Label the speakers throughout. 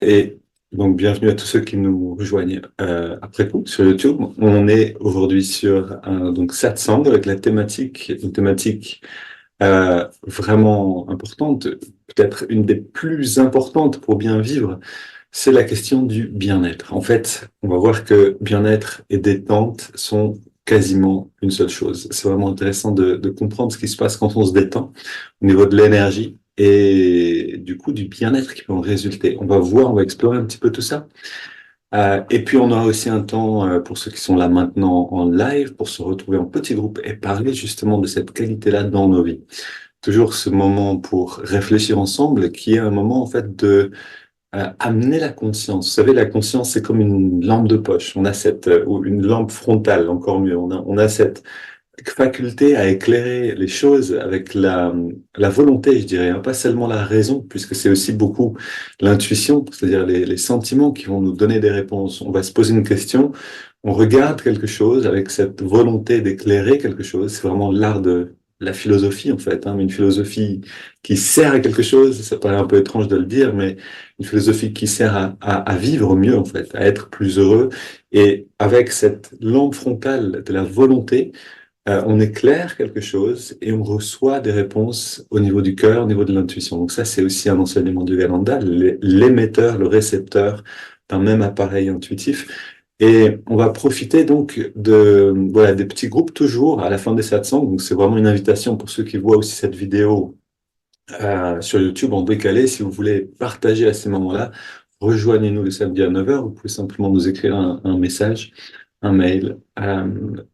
Speaker 1: Et donc, bienvenue à tous ceux qui nous rejoignent après coup sur YouTube. On est aujourd'hui sur donc Satsang avec une thématique vraiment importante, peut-être une des plus importantes pour bien vivre, c'est la question du bien-être. En fait, on va voir que bien-être et détente sont quasiment une seule chose. C'est vraiment intéressant de comprendre ce qui se passe quand on se détend au niveau de l'énergie et du coup du bien-être qui peut en résulter. On va voir, on va explorer un petit peu tout ça. Et puis on aura aussi un temps pour ceux qui sont là maintenant en live pour se retrouver en petit groupe et parler justement de cette qualité-là dans nos vies. Toujours ce moment pour réfléchir ensemble qui est un moment en fait de amener la conscience. Vous savez, la conscience, c'est comme une lampe de poche. On a ou une lampe frontale, encore mieux. On a cette faculté à éclairer les choses avec la volonté, je dirais, hein, pas seulement la raison, puisque c'est aussi beaucoup l'intuition, c'est-à-dire les sentiments qui vont nous donner des réponses. On va se poser une question, on regarde quelque chose avec cette volonté d'éclairer quelque chose. C'est vraiment l'art de la philosophie, en fait, hein, mais une philosophie qui sert à quelque chose. Ça paraît un peu étrange de le dire, mais une philosophie qui sert à vivre mieux, en fait, à être plus heureux. Et avec cette lampe frontale de la volonté, on éclaire quelque chose et on reçoit des réponses au niveau du cœur, au niveau de l'intuition. Donc ça, c'est aussi un enseignement du Vélanda, l'émetteur, le récepteur d'un même appareil intuitif. Et on va profiter donc voilà, des petits groupes toujours à la fin des satsangs. Donc c'est vraiment une invitation pour ceux qui voient aussi cette vidéo sur YouTube en décalé. Si vous voulez partager à ces moments-là, rejoignez-nous le samedi à 9 heures. Vous pouvez simplement nous écrire un message, un mail,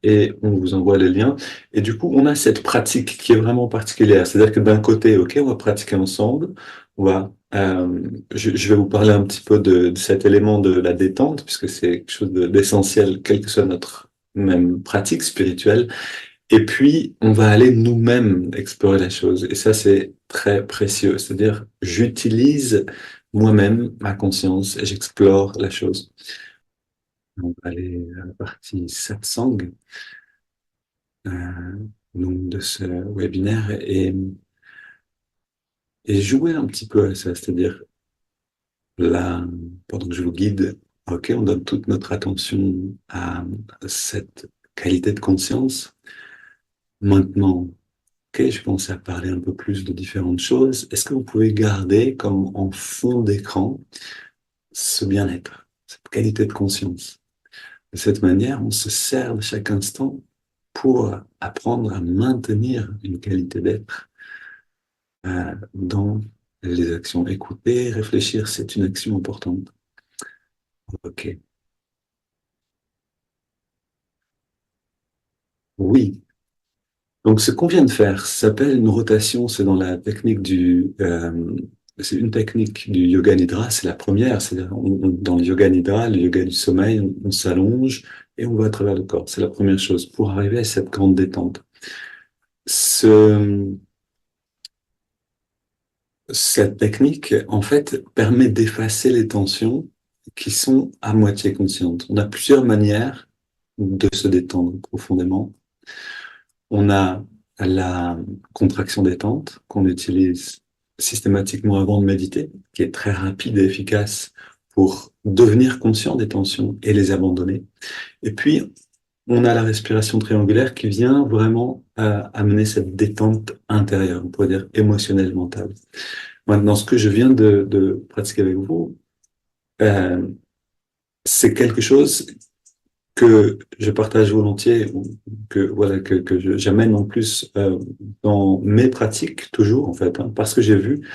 Speaker 1: et on vous envoie les liens. Et du coup, on a cette pratique qui est vraiment particulière. C'est-à-dire que d'un côté, OK, on va pratiquer ensemble. On va, je vais vous parler un petit peu de cet élément de la détente, puisque c'est quelque chose d'essentiel, quelle que soit notre même pratique spirituelle. Et puis, on va aller nous-mêmes explorer la chose. Et ça, c'est très précieux. C'est-à-dire, j'utilise moi-même ma conscience et j'explore la chose. On va aller à la partie satsang, euh, donc de ce webinaire et jouer un petit peu à ça. C'est-à-dire, là, pendant que je vous guide, OK, on donne toute notre attention à cette qualité de conscience. Maintenant, ok, je pense à parler un peu plus de différentes choses. Est-ce que vous pouvez garder comme en fond d'écran ce bien-être, cette qualité de conscience? De cette manière, on se sert de chaque instant pour apprendre à maintenir une qualité d'être dans les actions. Écouter, réfléchir, c'est une action importante. Ok. Oui. Donc, ce qu'on vient de faire ça s'appelle une rotation. C'est dans la technique c'est une technique du yoga nidra. C'est la première. C'est-à-dire, dans le yoga nidra, le yoga du sommeil, on s'allonge et on va à travers le corps. C'est la première chose pour arriver à cette grande détente. Ce, Cette technique, en fait, permet d'effacer les tensions qui sont à moitié conscientes. On a plusieurs manières de se détendre profondément. On a la contraction détente qu'on utilise systématiquement avant de méditer, qui est très rapide et efficace pour devenir conscient des tensions et les abandonner. Et puis, on a la respiration triangulaire qui vient vraiment amener cette détente intérieure, on pourrait dire émotionnelle, mentale. Maintenant, ce que je viens de pratiquer avec vous, euh, c'est quelque chose que je partage volontiers, ou que voilà j'amène en plus dans mes pratiques toujours en fait, hein, parce que j'ai vu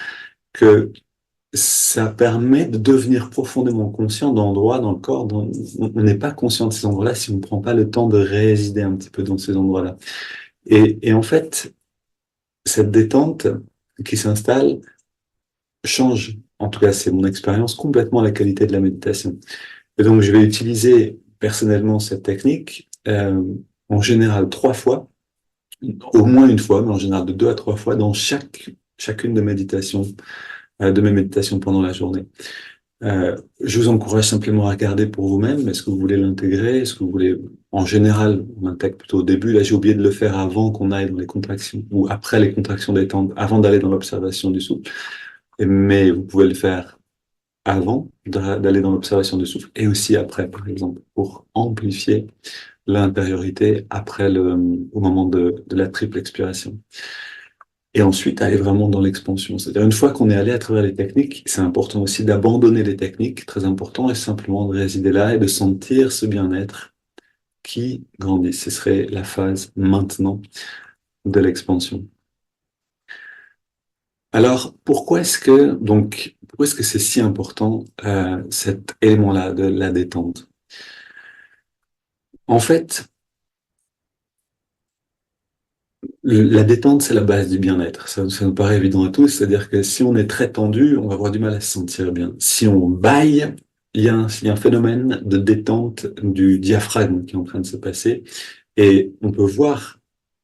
Speaker 1: que ça permet de devenir profondément conscient d'endroits dans le corps dont on n'est pas conscient de ces endroits-là si on ne prend pas le temps de résider un petit peu dans ces endroits-là. Et en fait, cette détente qui s'installe change, en tout cas c'est mon expérience, complètement la qualité de la méditation. Et donc, je vais utiliser personnellement cette technique en général 3 fois, au moins une fois, mais en général de 2 à 3 fois dans chacune de mes méditations pendant la journée. Je vous encourage simplement à regarder pour vous-même. Est-ce que vous voulez l'intégrer? Est-ce que vous voulez, en général, on l'intègre plutôt au début. Là, j'ai oublié de le faire avant qu'on aille dans les contractions ou après les contractions détente, avant d'aller dans l'observation du souffle. Mais vous pouvez le faire avant d'aller dans l'observation du souffle et aussi après, par exemple, pour amplifier l'intériorité après au moment de la triple expiration. Et ensuite, aller vraiment dans l'expansion. C'est-à-dire, une fois qu'on est allé à travers les techniques, c'est important aussi d'abandonner les techniques, très important, et simplement de résider là et de sentir ce bien-être qui grandit. Ce serait la phase maintenant de l'expansion. Alors, pourquoi est-ce que c'est si important, cet élément-là de la détente? En fait, la détente, c'est la base du bien-être. Ça nous paraît évident à tous. C'est-à-dire que si on est très tendu, on va avoir du mal à se sentir bien. Si on bâille, il y a un phénomène de détente du diaphragme qui est en train de se passer. Et on peut voir,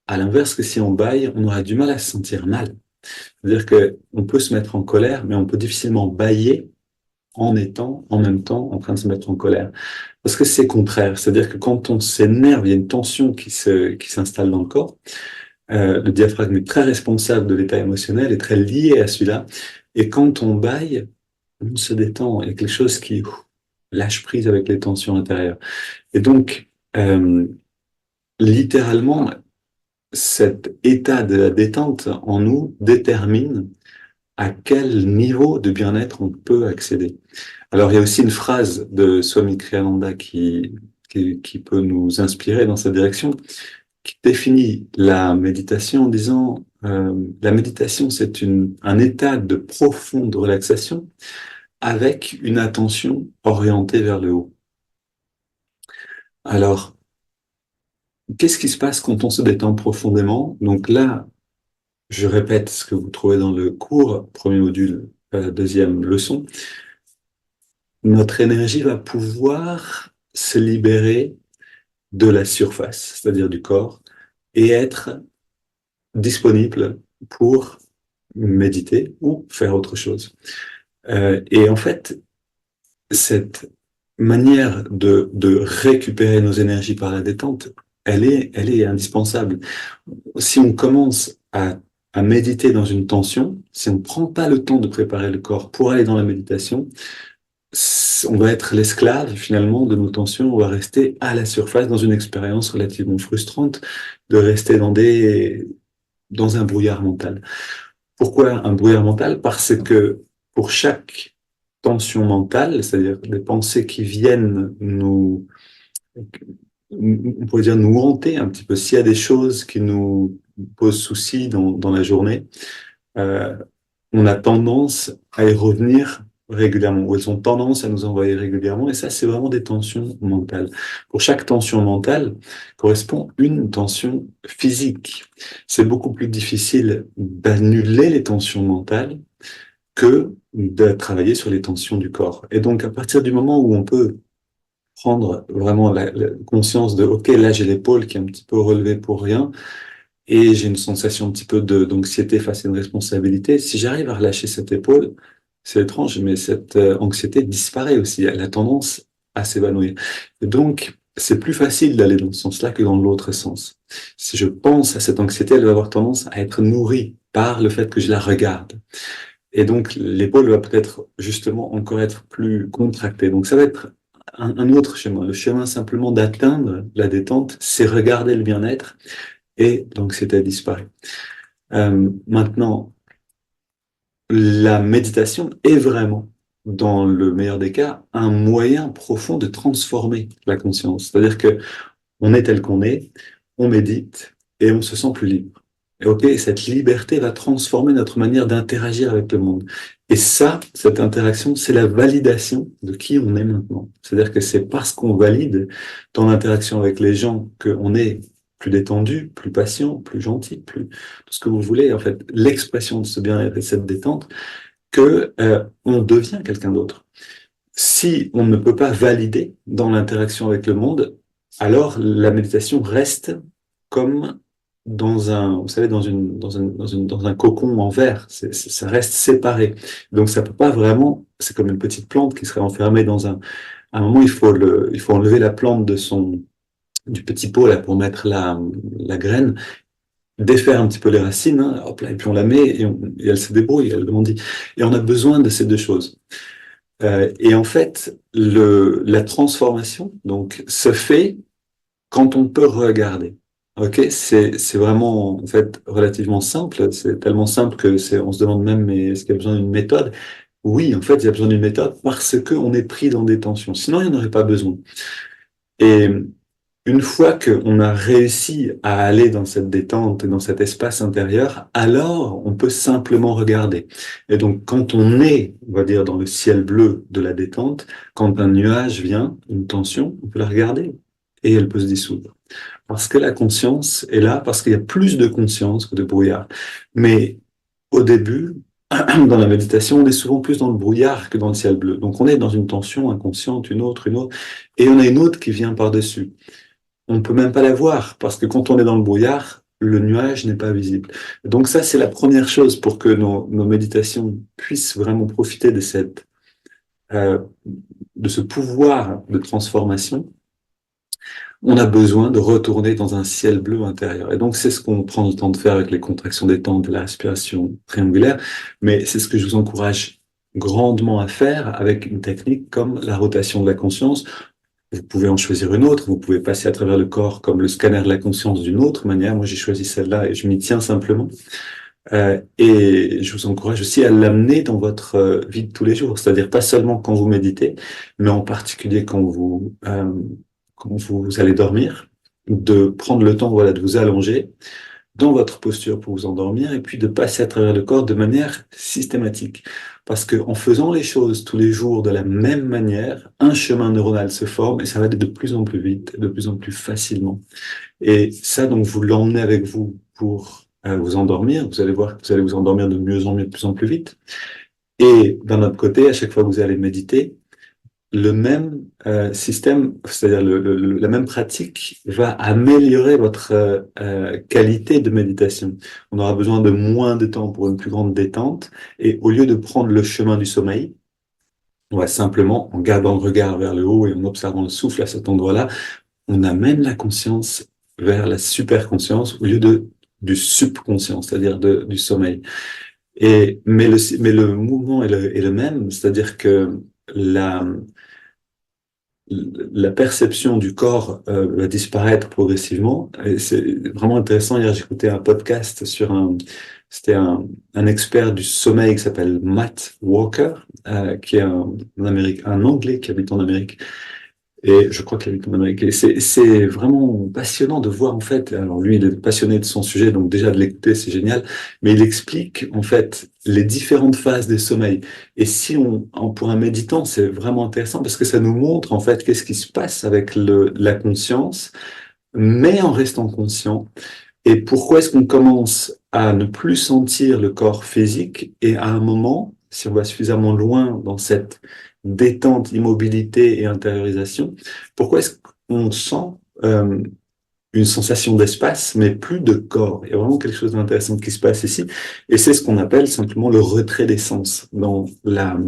Speaker 1: à l'inverse, que si on bâille, on aura du mal à se sentir mal. C'est-à-dire que on peut se mettre en colère, mais on peut difficilement bâiller en étant en même temps en train de se mettre en colère. Parce que c'est contraire. C'est-à-dire que quand on s'énerve, il y a une tension qui s'installe dans le corps. Le diaphragme est très responsable de l'état émotionnel, est très lié à celui-là. Et quand on bâille, on se détend. Il y a quelque chose qui lâche prise avec les tensions intérieures. Et donc, littéralement, cet état de la détente en nous détermine à quel niveau de bien-être on peut accéder. Alors, il y a aussi une phrase de Swami Kriyananda qui peut nous inspirer dans cette direction, qui définit la méditation en disant la méditation, c'est un état de profonde relaxation avec une attention orientée vers le haut. Alors, qu'est-ce qui se passe quand on se détend profondément? Donc là, je répète ce que vous trouvez dans le cours, premier module, deuxième leçon. Notre énergie va pouvoir se libérer de la surface, c'est-à-dire du corps, et être disponible pour méditer ou faire autre chose. Et en fait, cette manière de récupérer nos énergies par la détente, elle est indispensable. Si on commence à méditer dans une tension, si on ne prend pas le temps de préparer le corps pour aller dans la méditation, on va être l'esclave finalement de nos tensions, on va rester à la surface dans une expérience relativement frustrante de rester dans un brouillard mental. Pourquoi un brouillard mental? Parce que pour chaque tension mentale, c'est-à-dire des pensées qui viennent on pourrait dire nous hanter un petit peu, s'il y a des choses qui nous posent souci dans la journée, euh, on a tendance à y revenir régulièrement, ou elles ont tendance à nous envoyer régulièrement, et ça, c'est vraiment des tensions mentales. Pour chaque tension mentale correspond une tension physique. C'est beaucoup plus difficile d'annuler les tensions mentales que de travailler sur les tensions du corps. Et donc, à partir du moment où on peut prendre vraiment la conscience de, OK, là, j'ai l'épaule qui est un petit peu relevée pour rien, et j'ai une sensation un petit peu d'anxiété face à une responsabilité. Si j'arrive à relâcher cette épaule, c'est étrange, mais cette anxiété disparaît aussi. Elle a tendance à s'évanouir. Et donc, c'est plus facile d'aller dans ce sens-là que dans l'autre sens. Si je pense à cette anxiété, elle va avoir tendance à être nourrie par le fait que je la regarde. Et donc, l'épaule va peut-être justement encore être plus contractée. Donc, ça va être un autre chemin. Le chemin simplement d'atteindre la détente, c'est regarder le bien-être et l'anxiété disparaît. Maintenant, la méditation est vraiment, dans le meilleur des cas, un moyen profond de transformer la conscience. C'est-à-dire que on est tel qu'on est, on médite et on se sent plus libre. Et ok, cette liberté va transformer notre manière d'interagir avec le monde. Et ça, cette interaction, c'est la validation de qui on est maintenant. C'est-à-dire que c'est parce qu'on valide dans l'interaction avec les gens qu'on est plus détendu, plus patient, plus gentil, plus tout ce que vous voulez. En fait, l'expression de ce bien-être et de cette détente, que on devient quelqu'un d'autre. Si on ne peut pas valider dans l'interaction avec le monde, alors la méditation reste comme vous savez, dans un cocon en verre. Ça reste séparé. Donc ça peut pas vraiment, c'est comme une petite plante qui serait enfermée à un moment, il faut enlever la plante du petit pot là pour mettre la graine, défaire un petit peu les racines, hein, hop là, et puis on la met et elle se débrouille, elle grandit. Et on a besoin de ces deux choses. Et en fait, la transformation donc se fait quand on peut regarder. Ok, c'est vraiment en fait relativement simple. C'est tellement simple que on se demande même mais est-ce qu'il y a besoin d'une méthode? Oui, en fait, il y a besoin d'une méthode parce que on est pris dans des tensions. Sinon, il n'y en aurait pas besoin. Et une fois qu'on a réussi à aller dans cette détente et dans cet espace intérieur, alors on peut simplement regarder. Et donc, quand on est, on va dire, dans le ciel bleu de la détente, quand un nuage vient, une tension, on peut la regarder et elle peut se dissoudre. Parce que la conscience est là, parce qu'il y a plus de conscience que de brouillard. Mais au début, dans la méditation, on est souvent plus dans le brouillard que dans le ciel bleu. Donc on est dans une tension inconsciente, une autre, et on a une autre qui vient par-dessus. On ne peut même pas la voir, parce que quand on est dans le brouillard, le nuage n'est pas visible. Donc ça, c'est la première chose pour que nos méditations puissent vraiment profiter euh, de ce pouvoir de transformation. On a besoin de retourner dans un ciel bleu intérieur. Et donc, c'est ce qu'on prend le temps de faire avec les contractions détente et la respiration triangulaire. Mais c'est ce que je vous encourage grandement à faire avec une technique comme la rotation de la conscience. Vous pouvez en choisir une autre. Vous pouvez passer à travers le corps comme le scanner de la conscience d'une autre manière. Moi, j'ai choisi celle-là et je m'y tiens simplement. Et je vous encourage aussi à l'amener dans votre vie de tous les jours, c'est-à-dire pas seulement quand vous méditez, mais en particulier quand vous allez dormir, de prendre le temps, voilà, de vous allonger dans votre posture pour vous endormir et puis de passer à travers le corps de manière systématique. Parce que en faisant les choses tous les jours de la même manière, un chemin neuronal se forme et ça va aller de plus en plus vite, de plus en plus facilement. Et ça, donc, vous l'emmenez avec vous pour vous endormir. Vous allez voir que vous allez vous endormir de mieux en mieux, de plus en plus vite. Et d'un autre côté, à chaque fois que vous allez méditer, le même système, c'est-à-dire la même pratique va améliorer votre qualité de méditation. On aura besoin de moins de temps pour une plus grande détente. Et au lieu de prendre le chemin du sommeil, on va simplement, en gardant le regard vers le haut et en observant le souffle à cet endroit-là, on amène la conscience vers la superconscience au lieu du subconscient, c'est-à-dire du sommeil. Mais le mouvement est le même, c'est-à-dire que la, la perception du corps va disparaître progressivement. Et c'est vraiment intéressant. Hier, j'écoutais un podcast c'était un expert du sommeil qui s'appelle Matt Walker, qui est un Anglais qui habite en Amérique. Et je crois qu'il habite en Amérique. Et c'est vraiment passionnant de voir, en fait, alors lui, il est passionné de son sujet, donc déjà de l'écouter, c'est génial, mais il explique, en fait, les différentes phases des sommeils. Et si pour un méditant, c'est vraiment intéressant parce que ça nous montre, en fait, qu'est-ce qui se passe avec la conscience, mais en restant conscient. Et pourquoi est-ce qu'on commence à ne plus sentir le corps physique et à un moment, si on va suffisamment loin dans cette détente, immobilité et intériorisation, pourquoi est-ce qu'on sent une sensation d'espace, mais plus de corps? Il y a vraiment quelque chose d'intéressant qui se passe ici. Et c'est ce qu'on appelle simplement le retrait des sens dans la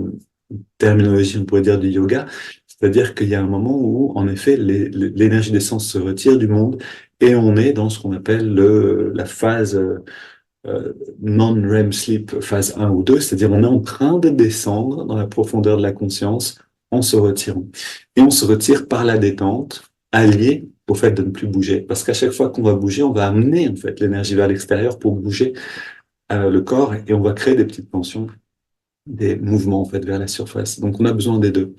Speaker 1: terminologie, on pourrait dire, du yoga. C'est-à-dire qu'il y a un moment où, en effet, l'énergie des sens se retire du monde et on est dans ce qu'on appelle la phase non-REM sleep, phase 1 ou 2, c'est-à-dire on est en train de descendre dans la profondeur de la conscience en se retirant. Et on se retire par la détente, alliée au fait de ne plus bouger. Parce qu'à chaque fois qu'on va bouger, on va amener en fait l'énergie vers l'extérieur pour bouger le corps et on va créer des petites tensions, des mouvements en fait vers la surface. Donc on a besoin des deux.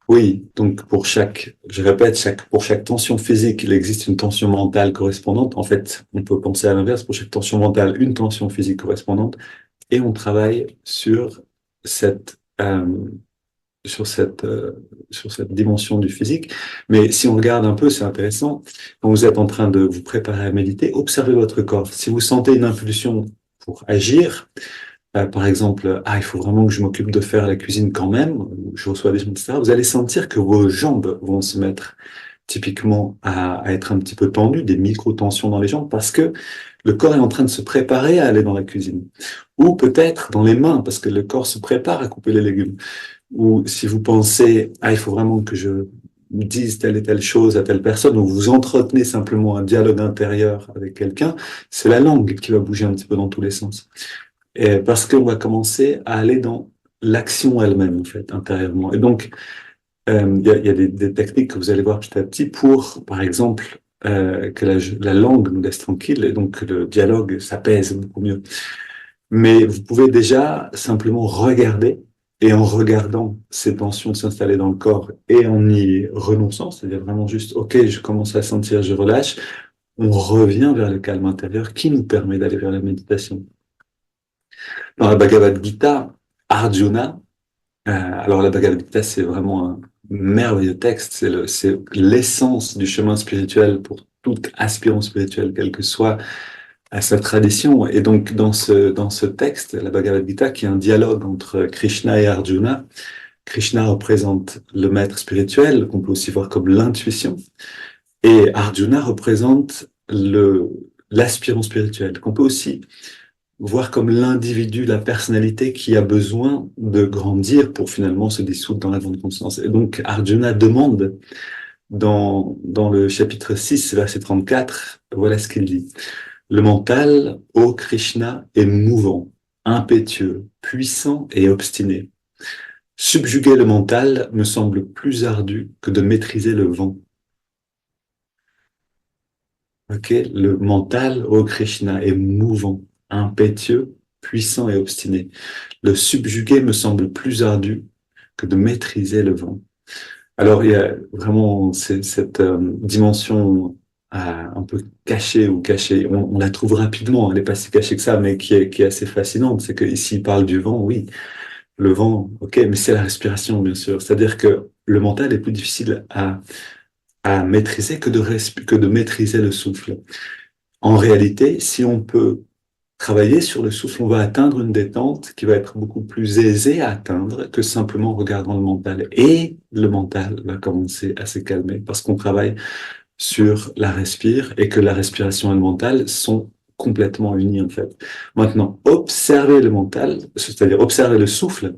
Speaker 1: Oui, donc je répète, pour chaque tension physique, il existe une tension mentale correspondante. En fait, on peut penser à l'inverse, pour chaque tension mentale, une tension physique correspondante, et on travaille cette, euh, sur cette dimension du physique. Mais si on regarde un peu, c'est intéressant. Quand vous êtes en train de vous préparer à méditer, observez votre corps. Si vous sentez une impulsion pour agir, par exemple, il faut vraiment que je m'occupe de faire la cuisine quand même, je reçois des gens, etc. Vous allez sentir que vos jambes vont se mettre typiquement à être un petit peu tendues, des micro-tensions dans les jambes, parce que le corps est en train de se préparer à aller dans la cuisine. Ou peut-être dans les mains, parce que le corps se prépare à couper les légumes. Ou si vous pensez, il faut vraiment que je dise telle et telle chose à telle personne, ou vous entretenez simplement un dialogue intérieur avec quelqu'un, c'est la langue qui va bouger un petit peu dans tous les sens. Et parce qu'on va commencer à aller dans l'action elle-même, en fait, intérieurement. Et donc, il y a des techniques que vous allez voir petit à petit pour, par exemple, que la langue nous laisse tranquille et donc que le dialogue s'apaise beaucoup mieux. Mais vous pouvez déjà simplement regarder et en regardant ces tensions s'installer dans le corps et en y renonçant, c'est-à-dire vraiment juste, OK, je commence à sentir, je relâche, on revient vers le calme intérieur qui nous permet d'aller vers la méditation. Dans la Bhagavad Gita, Arjuna, alors la Bhagavad Gita, c'est vraiment un merveilleux texte, c'est l'essence du chemin spirituel pour tout aspirant spirituel, quelle que soit à sa tradition. Et donc, dans ce texte, la Bhagavad Gita, qui est un dialogue entre Krishna et Arjuna, Krishna représente le maître spirituel, qu'on peut aussi voir comme l'intuition, et Arjuna représente l'aspirant spirituel, qu'on peut aussi voir comme l'individu, la personnalité qui a besoin de grandir pour finalement se dissoudre dans la grande conscience. Et donc, Arjuna demande dans le chapitre 6, verset 34, voilà ce qu'il dit. Le mental, ô Krishna, est mouvant, impétueux, puissant et obstiné. Subjuguer le mental me semble plus ardu que de maîtriser le vent. Okay? Le mental, ô Krishna, est mouvant, impétueux, puissant et obstiné. Le subjuguer me semble plus ardu que de maîtriser le vent. Alors, il y a vraiment cette dimension un peu cachée ou cachée. On la trouve rapidement, elle n'est pas si cachée que ça, mais qui est assez fascinante. C'est qu'ici, il parle du vent, oui. Le vent, ok, mais c'est la respiration, bien sûr. C'est-à-dire que le mental est plus difficile à maîtriser que de maîtriser le souffle. En réalité, si on peut travailler sur le souffle, on va atteindre une détente qui va être beaucoup plus aisée à atteindre que simplement en regardant le mental. Et le mental va commencer à se calmer parce qu'on travaille sur la respire et que la respiration et le mental sont complètement unis en fait. Maintenant, observer le mental, c'est-à-dire observer le souffle,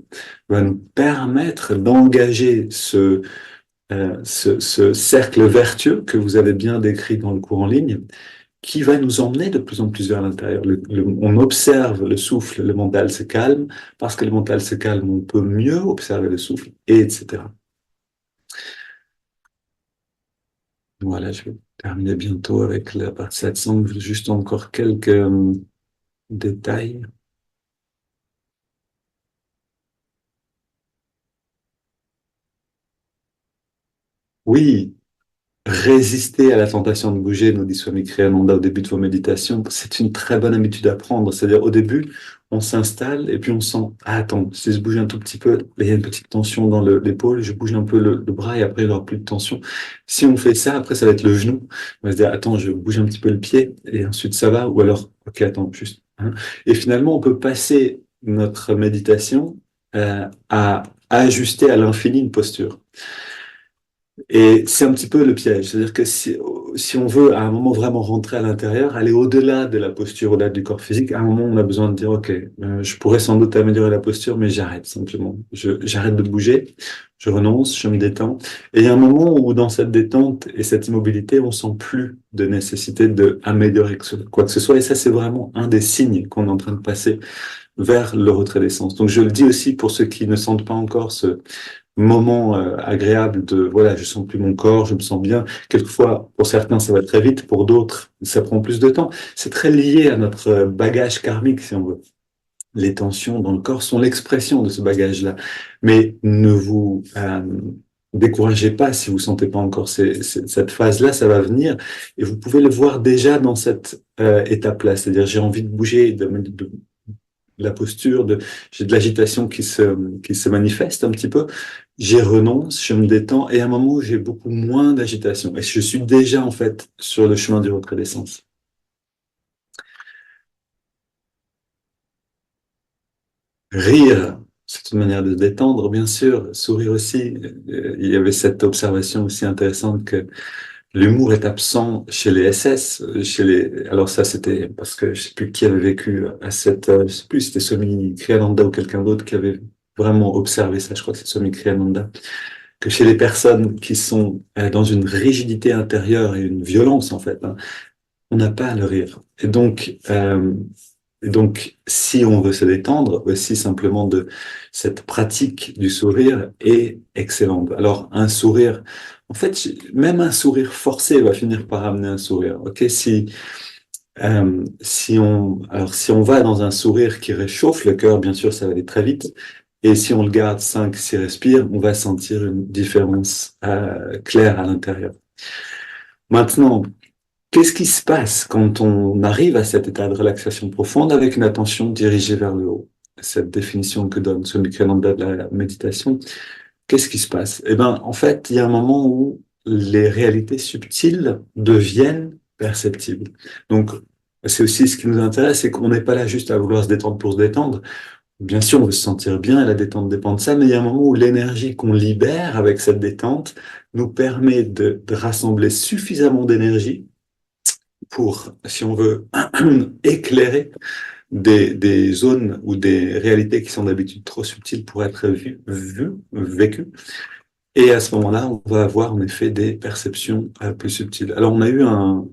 Speaker 1: va nous permettre d'engager ce cercle vertueux que vous avez bien décrit dans le cours en ligne, qui va nous emmener de plus en plus vers l'intérieur. On observe le souffle, le mental se calme. Parce que le mental se calme, on peut mieux observer le souffle, et etc. Voilà, je vais terminer bientôt avec la partie 700. Juste encore quelques détails. Oui, résister à la tentation de bouger, nous dit Swami Kriyananda au début de vos méditations, c'est une très bonne habitude à prendre. C'est-à-dire, au début, on s'installe et puis on sent, ah, attends, si je bouge un tout petit peu, il y a une petite tension dans l'épaule, je bouge un peu le bras et après, il n'y aura plus de tension. Si on fait ça, après, ça va être le genou. On va se dire, attends, je bouge un petit peu le pied et ensuite ça va. Ou alors, ok, attends, juste. Hein. Et finalement, on peut passer notre méditation à ajuster à l'infini une posture. Et c'est un petit peu le piège. C'est-à-dire que si on veut à un moment vraiment rentrer à l'intérieur, aller au-delà de la posture, au-delà du corps physique, à un moment, on a besoin de dire, OK, je pourrais sans doute améliorer la posture, mais j'arrête simplement. J'arrête de bouger, je renonce, je me détends. Et il y a un moment où dans cette détente et cette immobilité, on sent plus de nécessité d'améliorer quoi que ce soit. Et ça, c'est vraiment un des signes qu'on est en train de passer vers le retrait d'essence. Donc, je le dis aussi pour ceux qui ne sentent pas encore ce moment agréable de voilà, je sens plus mon corps, je me sens bien. Quelquefois, pour certains, ça va très vite, pour d'autres, ça prend plus de temps. C'est très lié à notre bagage karmique, si on veut. Les tensions dans le corps sont l'expression de ce bagage-là. Mais ne vous découragez pas si vous sentez pas encore cette phase-là, ça va venir. Et vous pouvez le voir déjà dans cette étape-là. C'est-à-dire, j'ai envie de bouger, de la posture, j'ai de l'agitation qui se manifeste un petit peu, j'y renonce, je me détends, et à un moment où j'ai beaucoup moins d'agitation. Et je suis déjà, en fait, sur le chemin du retrait d'essence. Rire, c'est une manière de se détendre, bien sûr. Sourire aussi. Il y avait cette observation aussi intéressante que l'humour est absent chez les SS, alors ça c'était parce que je sais plus qui avait vécu à je sais plus si c'était Swami Kriyananda ou quelqu'un d'autre qui avait vraiment observé ça, je crois que c'est Swami Kriyananda, que chez les personnes qui sont dans une rigidité intérieure et une violence en fait, hein, on n'a pas à le rire. Et donc, Et donc, si on veut se détendre, aussi simplement de cette pratique du sourire est excellente. Alors, un sourire, en fait, même un sourire forcé va finir par amener un sourire. Ok, si on va dans un sourire qui réchauffe le cœur, bien sûr, ça va aller très vite. Et si on le garde 5, 6 respires, on va sentir une différence claire à l'intérieur. Maintenant, qu'est-ce qui se passe quand on arrive à cet état de relaxation profonde avec une attention dirigée vers le haut? Cette définition que donne ce Michelanda de la méditation, qu'est-ce qui se passe? Eh ben, en fait, il y a un moment où les réalités subtiles deviennent perceptibles. Donc, c'est aussi ce qui nous intéresse, c'est qu'on n'est pas là juste à vouloir se détendre pour se détendre. Bien sûr, on veut se sentir bien et la détente dépend de ça, mais il y a un moment où l'énergie qu'on libère avec cette détente nous permet de rassembler suffisamment d'énergie pour, si on veut, éclairer des zones ou des réalités qui sont d'habitude trop subtiles pour être vécues. Et à ce moment-là, on va avoir en effet des perceptions plus subtiles. Alors, on a eu un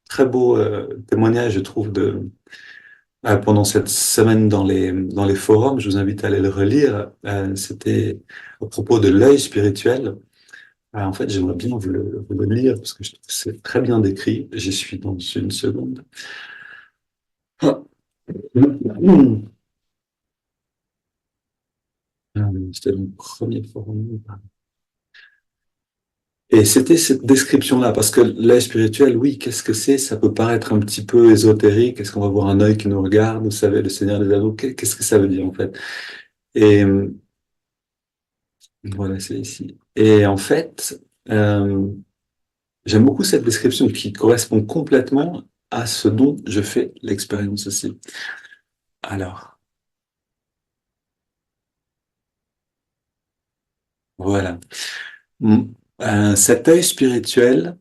Speaker 1: très beau témoignage, je trouve, pendant cette semaine dans les forums. Je vous invite à aller le relire. C'était à propos de l'œil spirituel. En fait, j'aimerais bien vous le lire parce que je trouve que c'est très bien décrit. J'y suis dans une seconde. Ah. C'était mon premier forum. Et c'était cette description-là, parce que l'œil spirituel, oui, qu'est-ce que c'est? Ça peut paraître un petit peu ésotérique. Est-ce qu'on va voir un œil qui nous regarde? Vous savez, le Seigneur des Anneaux, qu'est-ce que ça veut dire en fait? Et voilà, c'est ici. Et en fait, euh, j'aime beaucoup cette description qui correspond complètement à ce dont je fais l'expérience aussi. Alors, voilà. Mm. Cet œil spirituel,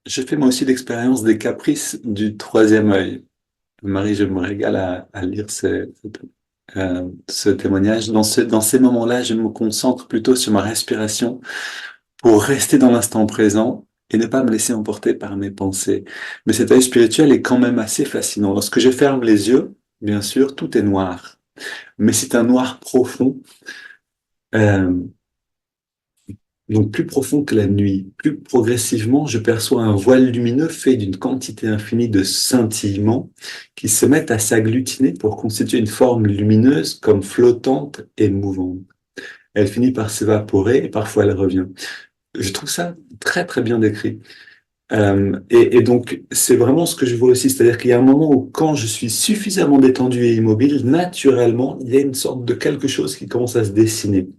Speaker 1: je fais moi aussi l'expérience des caprices du troisième œil. Marie, je me régale à lire ce témoignage. Dans ces moments-là, je me concentre plutôt sur ma respiration pour rester dans l'instant présent et ne pas me laisser emporter par mes pensées. Mais cet œil spirituel est quand même assez fascinant. Lorsque je ferme les yeux, bien sûr, tout est noir. Mais c'est un noir profond, euh, donc plus profond que la nuit. Plus progressivement, je perçois un voile lumineux fait d'une quantité infinie de scintillements qui se mettent à s'agglutiner pour constituer une forme lumineuse comme flottante et mouvante. Elle finit par s'évaporer et parfois elle revient. Je trouve ça très très bien décrit. Et donc, c'est vraiment ce que je vois aussi, c'est-à-dire qu'il y a un moment où quand je suis suffisamment détendu et immobile, naturellement, il y a une sorte de quelque chose qui commence à se dessiner.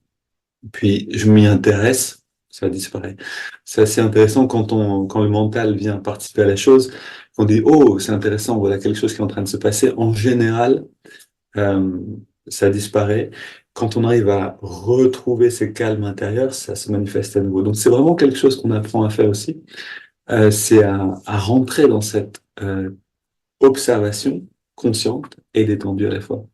Speaker 1: Puis je m'y intéresse, ça disparaît. C'est assez intéressant quand le mental vient participer à la chose, on dit, oh, c'est intéressant, voilà quelque chose qui est en train de se passer. En général, euh, ça disparaît. Quand on arrive à retrouver ce calme intérieur, ça se manifeste à nouveau. Donc c'est vraiment quelque chose qu'on apprend à faire aussi. C'est à rentrer dans cette observation consciente et détendue à la fois.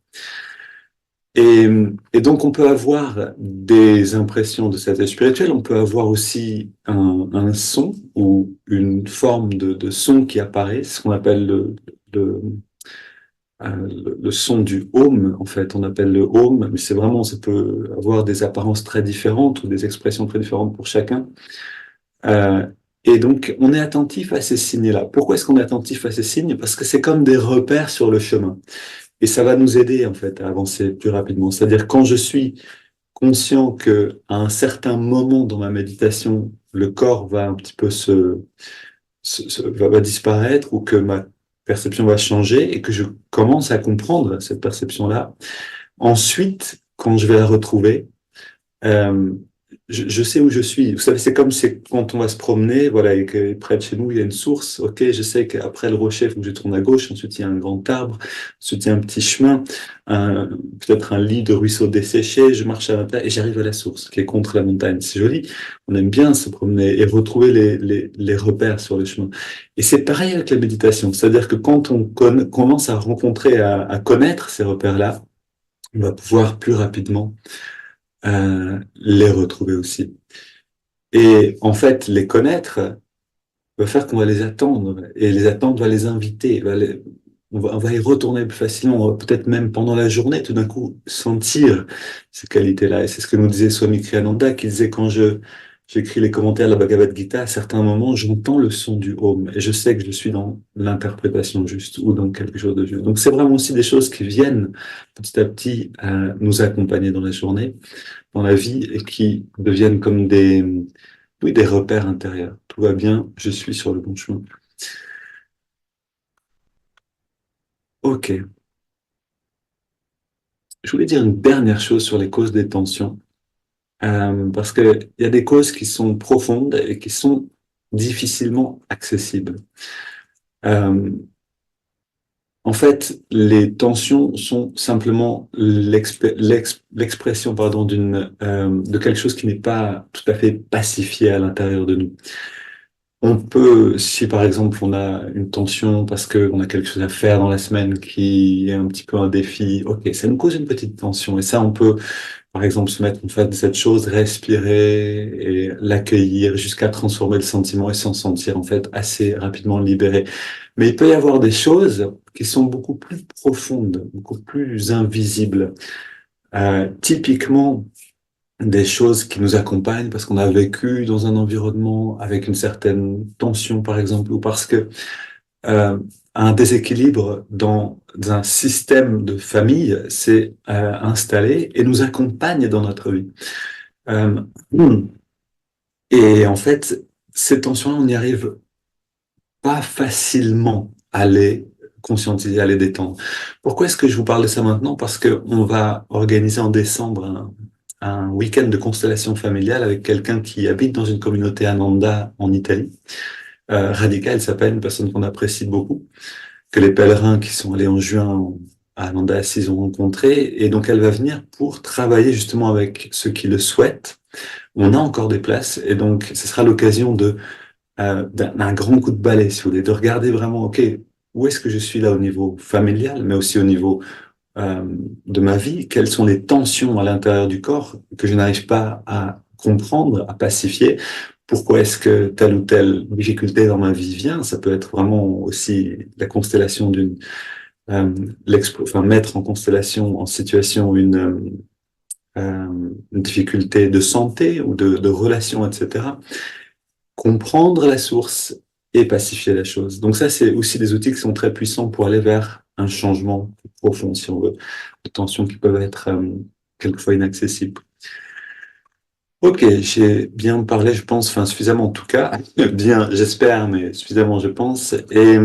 Speaker 1: Et, et donc, on peut avoir des impressions de cet état spirituel, on peut avoir aussi un son ou une forme de son qui apparaît, ce qu'on appelle le, le son du home, en fait, on appelle le home, mais c'est vraiment, ça peut avoir des apparences très différentes ou des expressions très différentes pour chacun. Euh, et donc, on est attentif à ces signes-là. Pourquoi est-ce qu'on est attentif à ces signes? Parce que c'est comme des repères sur le chemin. Et ça va nous aider, en fait, à avancer plus rapidement. C'est-à-dire, quand je suis conscient que à un certain moment dans ma méditation, le corps va un petit peu va disparaître ou que ma perception va changer et que je commence à comprendre cette perception-là. Ensuite, quand je vais la retrouver, euh, je sais où je suis. Vous savez, c'est comme c'est quand on va se promener, voilà, et que près de chez nous, il y a une source. Ok, je sais qu'après le rocher, il faut que je tourne à gauche. Ensuite, il y a un grand arbre. Ensuite, il y a un petit chemin, peut-être un lit de ruisseau desséché. Je marche à l'intérieur et j'arrive à la source qui est contre la montagne. C'est joli. On aime bien se promener et retrouver les repères sur le chemin. Et c'est pareil avec la méditation. C'est-à-dire que quand on commence à rencontrer, à connaître ces repères-là, on va pouvoir plus rapidement les retrouver aussi. Et en fait, les connaître va faire qu'on va les attendre. Et les attendre va les inviter, on va y retourner plus facilement. On va peut-être même pendant la journée, tout d'un coup, sentir ces qualités-là. Et c'est ce que nous disait Swami Kriyananda, qui disait quand j'écris les commentaires de la Bhagavad Gita, à certains moments, j'entends le son du Om et je sais que je suis dans l'interprétation juste ou dans quelque chose de juste. Donc c'est vraiment aussi des choses qui viennent petit à petit nous accompagner dans la journée, dans la vie et qui deviennent comme oui, des repères intérieurs. Tout va bien, je suis sur le bon chemin. Ok. Je voulais dire une dernière chose sur les causes des tensions, parce qu'il y a des causes qui sont profondes et qui sont difficilement accessibles. Euh, En fait, les tensions sont simplement l'expression, pardon, de quelque chose qui n'est pas tout à fait pacifié à l'intérieur de nous. On peut, si par exemple on a une tension parce qu'on a quelque chose à faire dans la semaine qui est un petit peu un défi, ok, ça nous cause une petite tension. Et ça, on peut, par exemple, se mettre en face de cette chose, respirer et l'accueillir jusqu'à transformer le sentiment et s'en sentir en fait assez rapidement libéré. Mais il peut y avoir des choses qui sont beaucoup plus profondes, beaucoup plus invisibles. Typiquement, des choses qui nous accompagnent parce qu'on a vécu dans un environnement avec une certaine tension, par exemple, ou parce que euh, un déséquilibre dans un système de famille s'est installé et nous accompagne dans notre vie. Euh, et en fait, ces tensions-là, on n'y arrive pas facilement à les conscientiser, à les détendre. Pourquoi est-ce que je vous parle de ça maintenant? Parce que on va organiser en décembre un week-end de constellation familiale avec quelqu'un qui habite dans une communauté Ananda en Italie. Radhika, elle s'appelle, une personne qu'on apprécie beaucoup, que les pèlerins qui sont allés en juin à Ananda Assis ont rencontré. Et donc, elle va venir pour travailler justement avec ceux qui le souhaitent. On a encore des places et donc, ce sera l'occasion d'un grand coup de balai, si vous voulez, de regarder vraiment, OK, où est-ce que je suis là au niveau familial, mais aussi au niveau euh, de ma vie, quelles sont les tensions à l'intérieur du corps que je n'arrive pas à comprendre, à pacifier. Pourquoi est-ce que telle ou telle difficulté dans ma vie vient? Ça peut être vraiment aussi la constellation euh, enfin, mettre en constellation, en situation une difficulté de santé ou de relation, etc. Comprendre la source et pacifier la chose. Donc ça, c'est aussi des outils qui sont très puissants pour aller vers un changement plus profond, si on veut, de tensions qui peuvent être quelquefois inaccessibles. Ok, j'ai bien parlé, je pense, enfin suffisamment en tout cas, bien, j'espère, mais suffisamment, je pense. Et